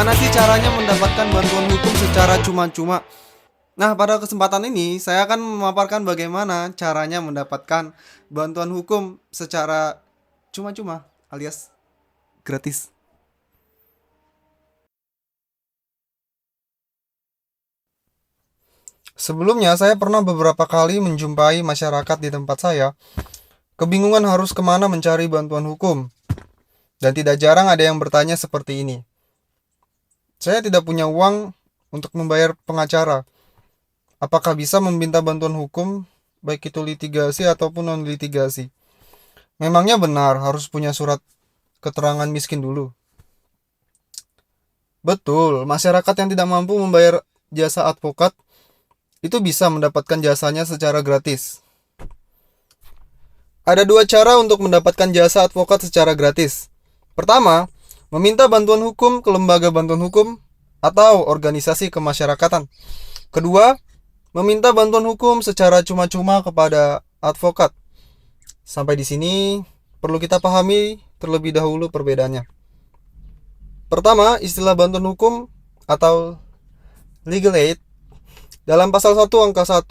Bagaimana sih caranya mendapatkan bantuan hukum secara cuma-cuma? Nah, pada kesempatan ini saya akan memaparkan bagaimana caranya mendapatkan bantuan hukum secara cuma-cuma alias gratis. Sebelumnya saya pernah beberapa kali menjumpai masyarakat di tempat saya kebingungan harus kemana mencari bantuan hukum. Dan tidak jarang ada yang bertanya seperti ini. Saya tidak punya uang untuk membayar pengacara. Apakah bisa meminta bantuan hukum, baik itu litigasi ataupun non-litigasi? Memangnya benar harus punya surat keterangan miskin dulu? Betul, masyarakat yang tidak mampu membayar jasa advokat itu bisa mendapatkan jasanya secara gratis. Ada dua cara untuk mendapatkan jasa advokat secara gratis. Pertama, meminta bantuan hukum ke lembaga bantuan hukum atau organisasi kemasyarakatan. Kedua, meminta bantuan hukum secara cuma-cuma kepada advokat. Sampai di sini perlu kita pahami terlebih dahulu perbedaannya. Pertama, istilah bantuan hukum atau legal aid dalam pasal 1 angka 1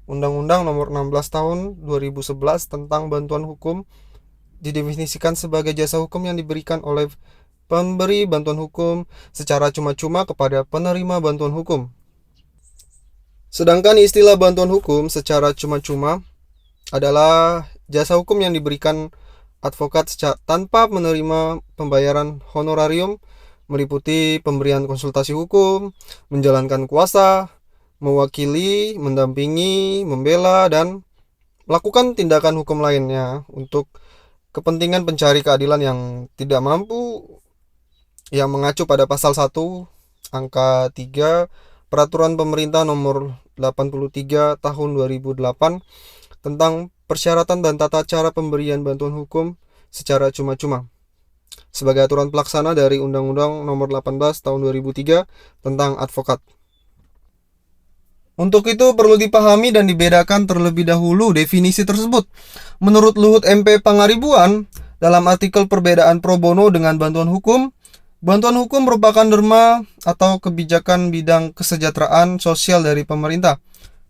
Undang-Undang Nomor 16 Tahun 2011 tentang bantuan hukum didefinisikan sebagai jasa hukum yang diberikan oleh pemberi bantuan hukum secara cuma-cuma kepada penerima bantuan hukum. Sedangkan istilah bantuan hukum secara cuma-cuma adalah jasa hukum yang diberikan advokat tanpa menerima pembayaran honorarium, meliputi pemberian konsultasi hukum, menjalankan kuasa, mewakili, mendampingi, membela, dan melakukan tindakan hukum lainnya untuk kepentingan pencari keadilan yang tidak mampu, yang mengacu pada pasal 1 angka 3 Peraturan Pemerintah Nomor 83 Tahun 2008 tentang persyaratan dan tata cara pemberian bantuan hukum secara cuma-cuma sebagai aturan pelaksana dari Undang-Undang Nomor 18 Tahun 2003 tentang advokat. Untuk itu perlu dipahami dan dibedakan terlebih dahulu definisi tersebut. Menurut Luhut MP Pangaribuan, dalam artikel perbedaan pro bono dengan bantuan hukum merupakan derma atau kebijakan bidang kesejahteraan sosial dari pemerintah.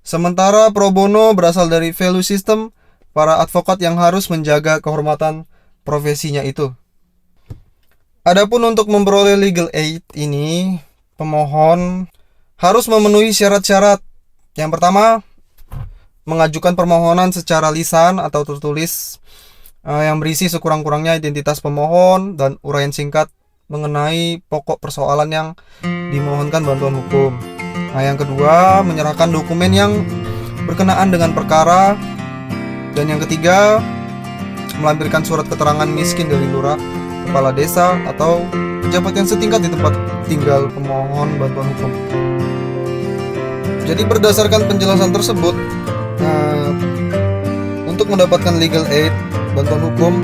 Sementara pro bono berasal dari value system para advokat yang harus menjaga kehormatan profesinya itu. Adapun untuk memperoleh legal aid ini, pemohon harus memenuhi syarat-syarat. Yang pertama, mengajukan permohonan secara lisan atau tertulis yang berisi sekurang-kurangnya identitas pemohon dan uraian singkat mengenai pokok persoalan yang dimohonkan bantuan hukum. Nah, yang kedua, menyerahkan dokumen yang berkenaan dengan perkara. Dan yang ketiga, melampirkan surat keterangan miskin dari lurah, kepala desa, atau pejabat yang setingkat di tempat tinggal pemohon bantuan hukum. Jadi berdasarkan penjelasan tersebut, untuk mendapatkan legal aid, bantuan hukum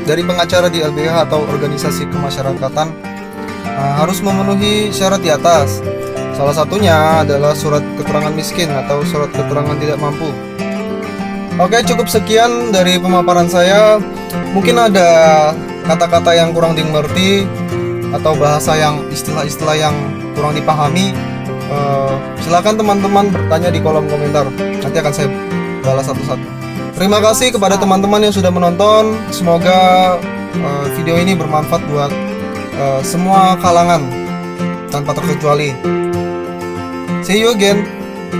dari pengacara di LBH atau organisasi kemasyarakatan harus memenuhi syarat di atas. Salah satunya adalah surat keterangan miskin atau surat keterangan tidak mampu. Oke, cukup sekian dari pemaparan saya. Mungkin ada kata-kata yang kurang dimengerti atau bahasa yang istilah-istilah yang kurang dipahami. Silakan teman-teman bertanya di kolom komentar. Nanti akan saya balas satu-satu. Terima kasih kepada teman-teman yang sudah menonton. Semoga video ini bermanfaat buat semua kalangan tanpa terkecuali. See you again.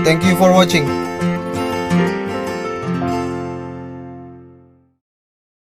Thank you for watching.